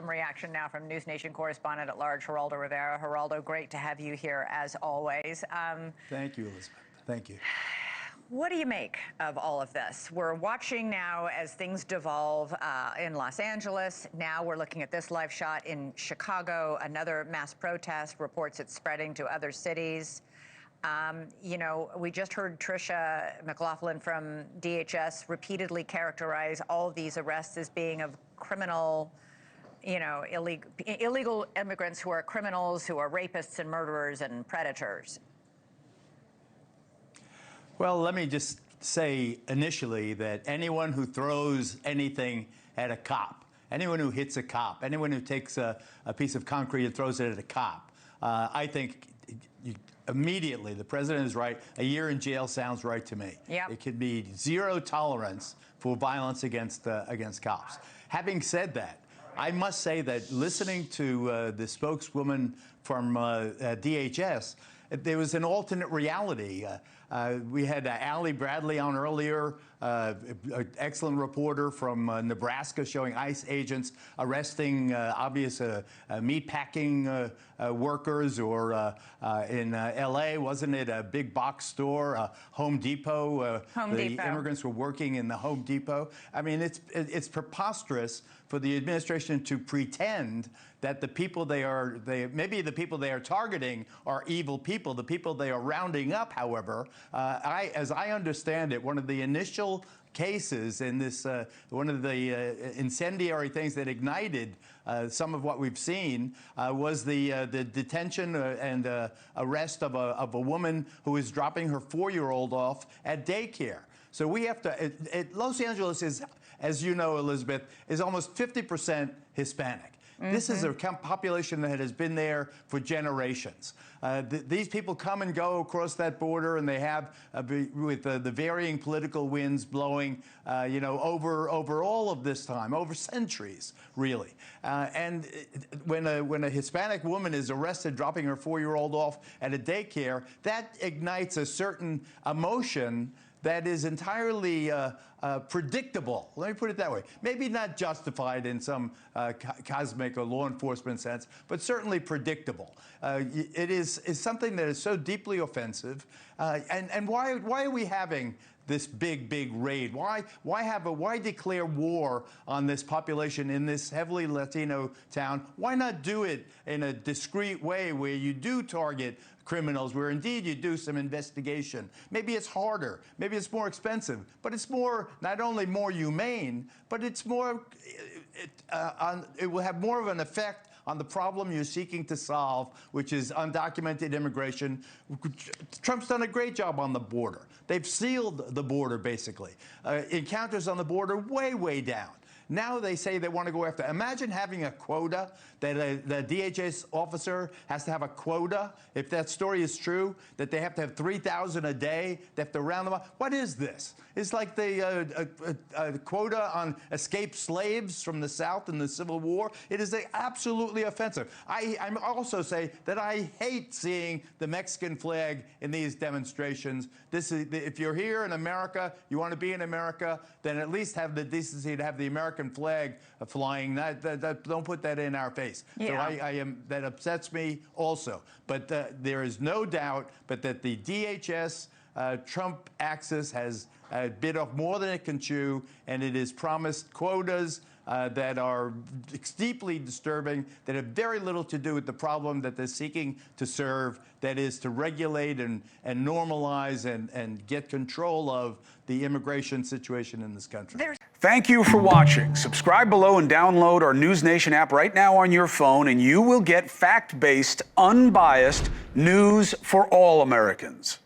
some reaction now from NewsNation correspondent-at-large Geraldo Rivera. Geraldo, great to have you here as always. Thank you, Elizabeth. Thank you. What do you make of all of this? We're watching now as things devolve in Los Angeles. Now we're looking at this live shot in Chicago, another mass protest, reports it's spreading to other cities. You know, we just heard Tricia McLaughlin from DHS repeatedly characterize all of these arrests as being of criminal, you know, illegal immigrants who are criminals, who are rapists and murderers and predators. Well, let me just say initially that anyone who throws anything at a cop, anyone who hits a cop, anyone who takes a piece of concrete and throws it at a cop, I think immediately the president is right. A year in jail sounds right to me. Yep. It could be zero tolerance for violence against cops. Having said that, I must say that listening to the spokeswoman from DHS, there was an alternate reality. We had Allie Bradley on earlier, an excellent reporter from Nebraska showing ICE agents arresting obvious meatpacking workers, or in L.A., wasn't it a big box store, Home Depot? The immigrants were working in the Home Depot. I mean, it's preposterous for the administration to pretend that the people maybe the people they are targeting are evil people. The people they are rounding up, however, as I understand it, one of the initial cases in this, one of the incendiary things that ignited some of what we've seen was the detention and arrest of a woman who was dropping her 4-year-old off at daycare. So we have to, Los Angeles is, as you know, Elizabeth, is almost 50% Hispanic. Mm-hmm. This is a population that has been there for generations. These people come and go across that border, and they have, with the varying political winds blowing, you know, over all of this time, over centuries, really. And when a Hispanic woman is arrested dropping her 4-year-old off at a daycare, that ignites a certain emotion that is entirely predictable. Let me put it that way. Maybe not justified in some cosmic or law enforcement sense, but certainly predictable. It is something that is so deeply offensive. And why are we having this big raid? Why declare war on this population in this heavily Latino town? Why not do it in a discreet way where you do target criminals, where indeed you do some investigation? Maybe it's harder, maybe it's more expensive, but it's more, not only more humane, but it's more, it will have more of an effect on the problem you're seeking to solve, which is undocumented immigration. Trump's done a great job on the border. They've sealed the border, basically. Encounters on the border way down. Now they say they want to go after. Imagine having a quota, that the DHS officer has to have a quota, if that story is true, that they have to have 3,000 a day, they have to round them up. What is this? It's like the quota on escaped slaves from the South in the Civil War. It is absolutely offensive. I also say that I hate seeing the Mexican flag in these demonstrations. This is, if you're here in America, you want to be in America, then at least have the decency to have the American flag flying. Don't put that in our face. Yeah. So that upsets me also. But there is no doubt but that the DHS Trump axis has bit off more than it can chew, and it has promised quotas that are deeply disturbing, that have very little to do with the problem that they're seeking to serve, that is to regulate and normalize and get control of the immigration situation in this country. Thank you for watching. Subscribe below and download our NewsNation app right now on your phone, and you will get fact-based, unbiased news for all Americans.